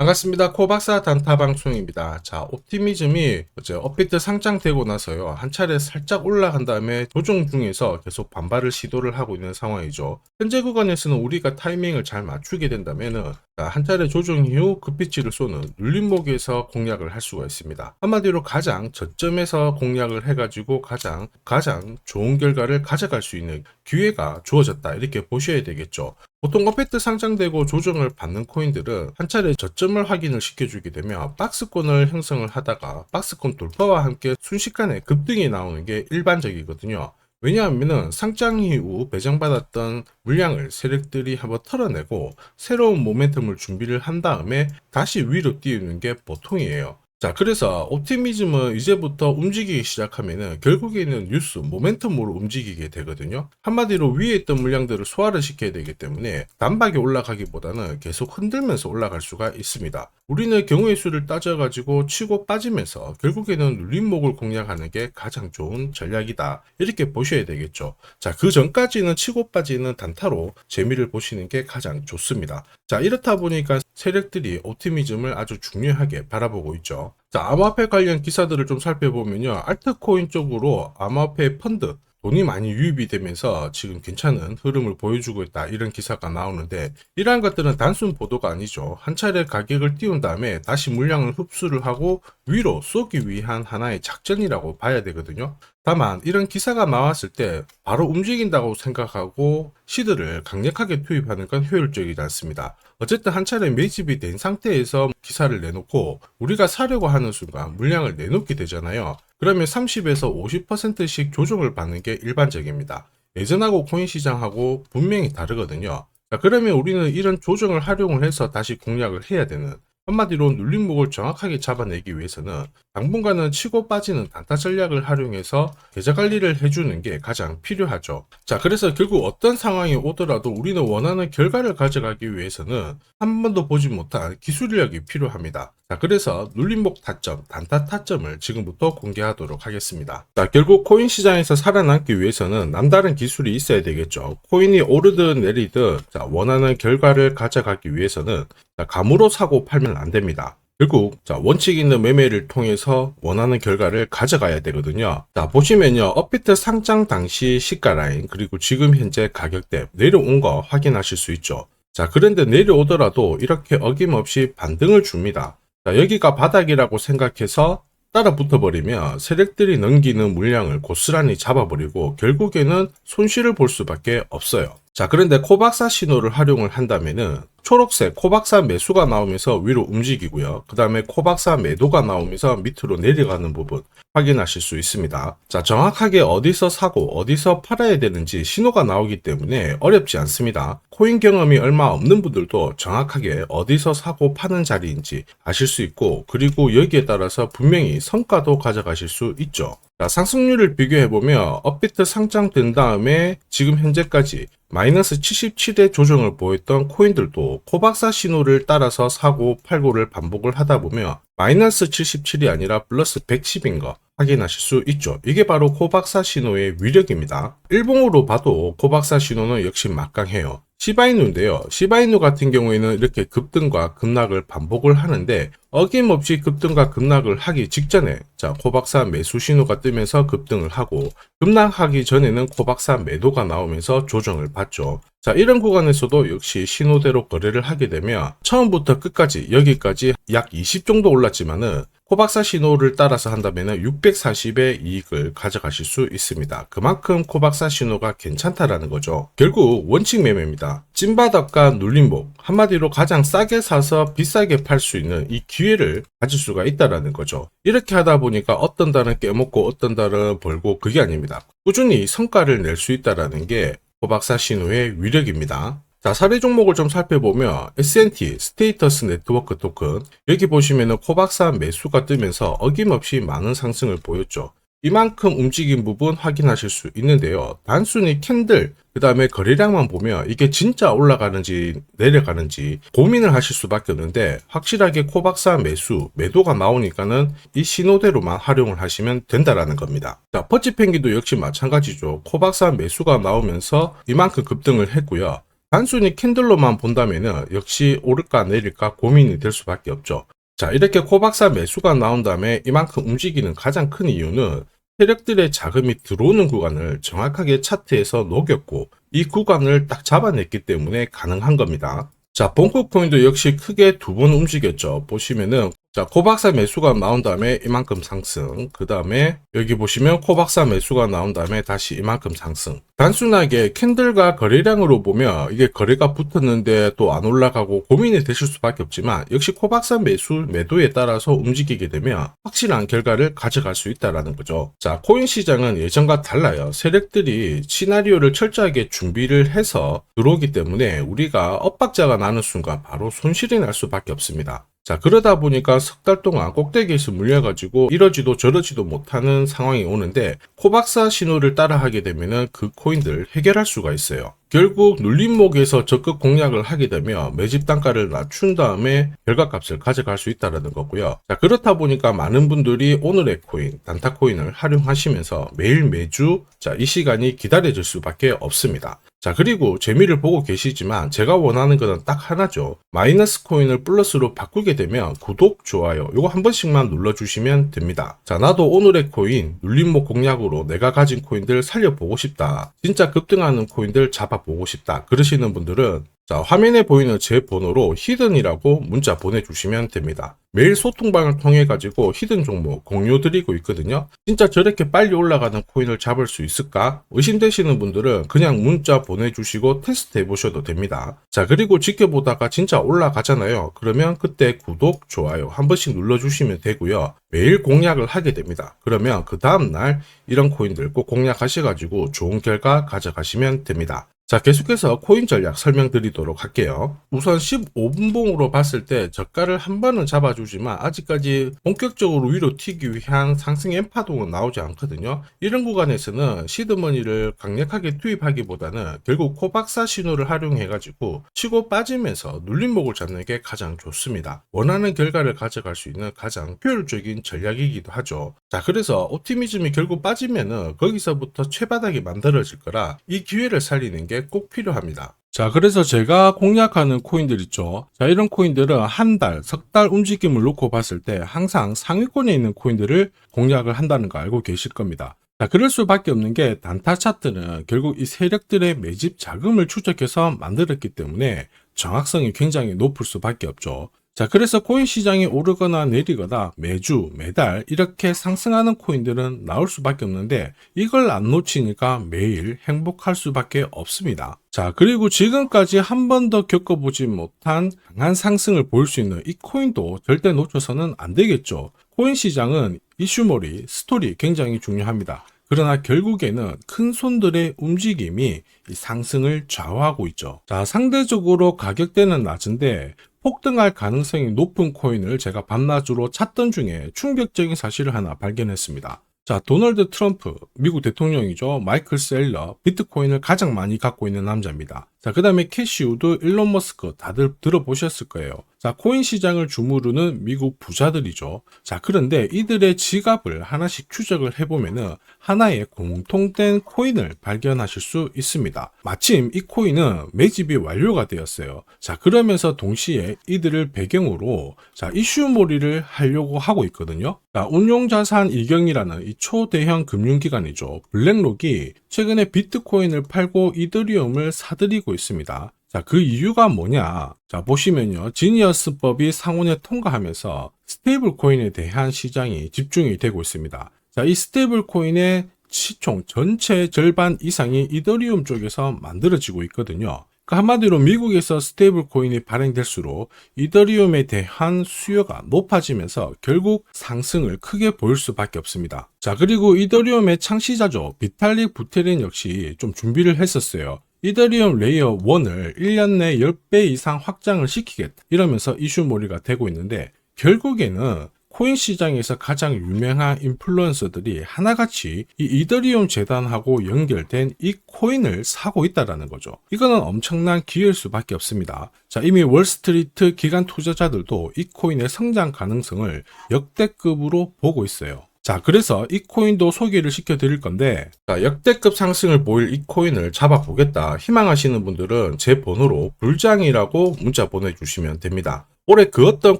반갑습니다. 코박사 단타 방송입니다. 자, 옵티미즘이 어제 업비트 상장되고 나서요. 한 차례 살짝 올라간 다음에 조정 중에서 계속 반발을 시도를 하고 있는 상황이죠. 현재 구간에서는 우리가 타이밍을 잘 맞추게 된다면은 한 차례 조정 이후 급비치를 쏘는 눌림목에서 공략을 할 수가 있습니다. 한마디로 가장 저점에서 공략을 해가지고 가장 좋은 결과를 가져갈 수 있는 기회가 주어졌다. 이렇게 보셔야 되겠죠. 보통 업비트 상장되고 조정을 받는 코인들은 한 차례 저점을 확인을 시켜주게 되면 박스권을 형성을 하다가 박스권 돌파와 함께 순식간에 급등이 나오는 게 일반적이거든요. 왜냐하면 상장 이후 배정받았던 물량을 세력들이 한번 털어내고 새로운 모멘텀을 준비를 한 다음에 다시 위로 띄우는 게 보통이에요. 자, 그래서 옵티미즘은 이제부터 움직이기 시작하면은 결국에는 뉴스, 모멘텀으로 움직이게 되거든요. 한마디로 위에 있던 물량들을 소화를 시켜야 되기 때문에 단박에 올라가기보다는 계속 흔들면서 올라갈 수가 있습니다. 우리는 경우의 수를 따져가지고 치고 빠지면서 결국에는 눌림목을 공략하는 게 가장 좋은 전략이다. 이렇게 보셔야 되겠죠. 자, 그 전까지는 치고 빠지는 단타로 재미를 보시는 게 가장 좋습니다. 자, 이렇다 보니까 세력들이 옵티미즘을 아주 중요하게 바라보고 있죠. 자, 암호화폐 관련 기사들을 좀 살펴보면요. 알트코인 쪽으로 암호화폐 펀드, 돈이 많이 유입이 되면서 지금 괜찮은 흐름을 보여주고 있다. 이런 기사가 나오는데 이러한 것들은 단순 보도가 아니죠. 한 차례 가격을 띄운 다음에 다시 물량을 흡수를 하고 위로 쏘기 위한 하나의 작전이라고 봐야 되거든요. 다만 이런 기사가 나왔을 때 바로 움직인다고 생각하고 시드를 강력하게 투입하는 건 효율적이지 않습니다. 어쨌든 한 차례 매집이 된 상태에서 기사를 내놓고 우리가 사려고 하는 순간 물량을 내놓게 되잖아요. 그러면 30에서 50%씩 조정을 받는 게 일반적입니다. 예전하고 코인 시장하고 분명히 다르거든요. 자, 그러면 우리는 이런 조정을 활용을 해서 다시 공략을 해야 되는, 한마디로 눌림목을 정확하게 잡아내기 위해서는 당분간은 치고 빠지는 단타 전략을 활용해서 계좌 관리를 해주는 게 가장 필요하죠. 자, 그래서 결국 어떤 상황이 오더라도 우리는 원하는 결과를 가져가기 위해서는 한 번도 보지 못한 기술력이 필요합니다. 자, 그래서 눌림목 타점, 단타 타점을 지금부터 공개하도록 하겠습니다. 자, 결국 코인 시장에서 살아남기 위해서는 남다른 기술이 있어야 되겠죠. 코인이 오르든 내리든 원하는 결과를 가져가기 위해서는 감으로 사고 팔면 안 됩니다. 결국 원칙 있는 매매를 통해서 원하는 결과를 가져가야 되거든요. 자, 보시면요. 업비트 상장 당시 시가 라인 그리고 지금 현재 가격대 내려온 거 확인하실 수 있죠. 자, 그런데 내려오더라도 이렇게 어김없이 반등을 줍니다. 자, 여기가 바닥이라고 생각해서 따라 붙어버리면 세력들이 넘기는 물량을 고스란히 잡아버리고 결국에는 손실을 볼 수밖에 없어요. 자, 그런데 코박사 신호를 활용을 한다면은 초록색 코박사 매수가 나오면서 위로 움직이고요. 그 다음에 코박사 매도가 나오면서 밑으로 내려가는 부분 확인하실 수 있습니다. 자, 정확하게 어디서 사고 어디서 팔아야 되는지 신호가 나오기 때문에 어렵지 않습니다. 코인 경험이 얼마 없는 분들도 정확하게 어디서 사고 파는 자리인지 아실 수 있고, 그리고 여기에 따라서 분명히 성과도 가져가실 수 있죠. 자, 상승률을 비교해보면 업비트 상장된 다음에 지금 현재까지 마이너스 77의 조정을 보였던 코인들도 코박사 신호를 따라서 사고 팔고를 반복을 하다 보면 마이너스 77이 아니라 플러스 110인 거 확인하실 수 있죠. 이게 바로 코박사 신호의 위력입니다. 일봉으로 봐도 코박사 신호는 역시 막강해요. 시바이누인데요. 시바이누 같은 경우에는 이렇게 급등과 급락을 반복을 하는데 어김없이 급등과 급락을 하기 직전에 코박사 매수 신호가 뜨면서 급등을 하고 급락하기 전에는 코박사 매도가 나오면서 조정을 받죠. 자, 이런 구간에서도 역시 신호대로 거래를 하게 되면 처음부터 끝까지 여기까지 약 20 정도 올랐지만은 코박사 신호를 따라서 한다면 640의 이익을 가져가실 수 있습니다. 그만큼 코박사 신호가 괜찮다라는 거죠. 결국 원칙 매매입니다. 찐바닥과 눌림목, 한마디로 가장 싸게 사서 비싸게 팔 수 있는 이 기회를 가질 수가 있다라는 거죠. 이렇게 하다 보니까 어떤 달은 깨먹고 어떤 달은 벌고 그게 아닙니다. 꾸준히 성과를 낼 수 있다라는 게 코박사 신호의 위력입니다. 자, 사례 종목을 좀 살펴보면 S&T, 스테이터스 네트워크 토큰, 여기 보시면은 코박사 매수가 뜨면서 어김없이 많은 상승을 보였죠. 이만큼 움직인 부분 확인하실 수 있는데요. 단순히 캔들, 그 다음에 거래량만 보면 이게 진짜 올라가는지 내려가는지 고민을 하실 수밖에 없는데 확실하게 코박사 매수, 매도가 나오니까는 이 신호대로만 활용을 하시면 된다라는 겁니다. 자, 퍼치펭귄도 역시 마찬가지죠. 코박사 매수가 나오면서 이만큼 급등을 했고요. 단순히 캔들로만 본다면은 역시 오를까 내릴까 고민이 될 수밖에 없죠. 자, 이렇게 코박사 매수가 나온 다음에 이만큼 움직이는 가장 큰 이유는 세력들의 자금이 들어오는 구간을 정확하게 차트에서 녹였고 이 구간을 딱 잡아냈기 때문에 가능한 겁니다. 자, 본코 코인도 역시 크게 두 번 움직였죠. 보시면은 자, 코박사 매수가 나온 다음에 이만큼 상승. 그 다음에 여기 보시면 코박사 매수가 나온 다음에 다시 이만큼 상승. 단순하게 캔들과 거래량으로 보면 이게 거래가 붙었는데 또 안 올라가고 고민이 되실 수밖에 없지만 역시 코박사 매수 매도에 따라서 움직이게 되면 확실한 결과를 가져갈 수 있다라는 거죠. 자, 코인 시장은 예전과 달라요. 세력들이 시나리오를 철저하게 준비를 해서 들어오기 때문에 우리가 엇박자가 나는 순간 바로 손실이 날 수밖에 없습니다. 자, 그러다 보니까 석 달 동안 꼭대기에서 물려가지고 이러지도 저러지도 못하는 상황이 오는데 코박사 신호를 따라하게 되면은 그 코인들 해결할 수가 있어요. 결국 눌림목에서 적극 공략을 하게 되면 매집 단가를 낮춘 다음에 결과값을 가져갈 수 있다는 거고요. 자, 그렇다 보니까 많은 분들이 오늘의 코인, 단타 코인을 활용하시면서 매일 매주 이 시간이 기다려질 수밖에 없습니다. 자, 그리고 재미를 보고 계시지만 제가 원하는 것은 딱 하나죠. 마이너스 코인을 플러스로 바꾸게 되면 구독, 좋아요 요거 한 번씩만 눌러주시면 됩니다. 자, 나도 오늘의 코인 눌림목 공략으로 내가 가진 코인들 살려보고 싶다. 진짜 급등하는 코인들 잡아보고 싶다. 그러시는 분들은 자, 화면에 보이는 제 번호로 히든이라고 문자 보내주시면 됩니다. 매일 소통방을 통해 가지고 히든 종목 공유 드리고 있거든요. 진짜 저렇게 빨리 올라가는 코인을 잡을 수 있을까? 의심되시는 분들은 그냥 문자 보내주시고 테스트 해보셔도 됩니다. 자, 그리고 지켜보다가 진짜 올라가잖아요. 그러면 그때 구독, 좋아요 한 번씩 눌러주시면 되고요. 매일 공략을 하게 됩니다. 그러면 그 다음날 이런 코인들 꼭 공략하셔가지고 좋은 결과 가져가시면 됩니다. 자, 계속해서 코인 전략 설명드리도록 할게요. 우선 15분봉으로 봤을 때 저가를 한 번은 잡아주지만 아직까지 본격적으로 위로 튀기 위한 상승 N파동은 나오지 않거든요. 이런 구간에서는 시드머니를 강력하게 투입하기보다는 결국 코박사 신호를 활용해가지고 치고 빠지면서 눌림목을 잡는 게 가장 좋습니다. 원하는 결과를 가져갈 수 있는 가장 효율적인 전략이기도 하죠. 자, 그래서 옵티미즘이 결국 빠지면은 거기서부터 최바닥이 만들어질 거라 이 기회를 살리는 게 꼭 필요합니다. 자, 그래서 제가 공략하는 코인들 있죠. 자, 이런 코인들은 한 달, 석 달 움직임을 놓고 봤을 때 항상 상위권에 있는 코인들을 공략을 한다는 거 알고 계실 겁니다. 자, 그럴 수밖에 없는 게 단타 차트는 결국 이 세력들의 매집 자금을 추적해서 만들었기 때문에 정확성이 굉장히 높을 수밖에 없죠. 자, 그래서 코인 시장이 오르거나 내리거나 매주, 매달 이렇게 상승하는 코인들은 나올 수밖에 없는데 이걸 안 놓치니까 매일 행복할 수밖에 없습니다. 자, 그리고 지금까지 한 번도 겪어보지 못한 강한 상승을 보일 수 있는 이 코인도 절대 놓쳐서는 안 되겠죠. 코인 시장은 이슈몰이, 스토리 굉장히 중요합니다. 그러나 결국에는 큰 손들의 움직임이 이 상승을 좌우하고 있죠. 자, 상대적으로 가격대는 낮은데 폭등할 가능성이 높은 코인을 제가 밤낮으로 찾던 중에 충격적인 사실을 하나 발견했습니다. 자, 도널드 트럼프, 미국 대통령이죠. 마이클 셀러, 비트코인을 가장 많이 갖고 있는 남자입니다. 자, 그 다음에 캐시 우드, 일론 머스크 다들 들어보셨을 거예요. 자, 코인 시장을 주무르는 미국 부자들이죠. 자, 그런데 이들의 지갑을 하나씩 추적을 해보면은 하나의 공통된 코인을 발견하실 수 있습니다. 마침 이 코인은 매집이 완료가 되었어요. 자, 그러면서 동시에 이들을 배경으로 자, 이슈몰이를 하려고 하고 있거든요. 자, 운용자산 이경이라는 이 초대형 금융기관이죠. 블랙록이 최근에 비트코인을 팔고 이더리움을 사들이고 있습니다. 자, 그 이유가 뭐냐? 자, 보시면요. 지니어스법이 상원에 통과하면서 스테이블 코인에 대한 시장이 집중이 되고 있습니다. 자, 이 스테이블 코인의 시총 전체 절반 이상이 이더리움 쪽에서 만들어지고 있거든요. 그 한마디로 미국에서 스테이블 코인이 발행될수록 이더리움에 대한 수요가 높아지면서 결국 상승을 크게 보일 수밖에 없습니다. 자, 그리고 이더리움의 창시자죠. 비탈릭 부테린 역시 좀 준비를 했었어요. 이더리움 레이어 1을 1년 내 10배 이상 확장을 시키겠다. 이러면서 이슈몰이가 되고 있는데 결국에는 코인 시장에서 가장 유명한 인플루언서들이 하나같이 이 이더리움 재단하고 연결된 이 코인을 사고 있다는 거죠. 이거는 엄청난 기회일 수밖에 없습니다. 자, 이미 월스트리트 기관 투자자들도 이 코인의 성장 가능성을 역대급으로 보고 있어요. 자, 그래서 이 코인도 소개를 시켜 드릴 건데, 자, 역대급 상승을 보일 이 코인을 잡아보겠다 희망하시는 분들은 제 번호로 불장이라고 문자 보내주시면 됩니다. 올해 그 어떤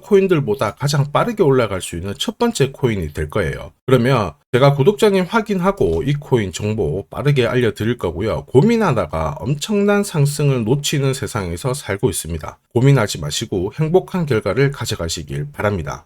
코인들보다 가장 빠르게 올라갈 수 있는 첫 번째 코인이 될 거예요. 그러면 제가 구독자님 확인하고 이 코인 정보 빠르게 알려드릴 거고요. 고민하다가 엄청난 상승을 놓치는 세상에서 살고 있습니다. 고민하지 마시고 행복한 결과를 가져가시길 바랍니다.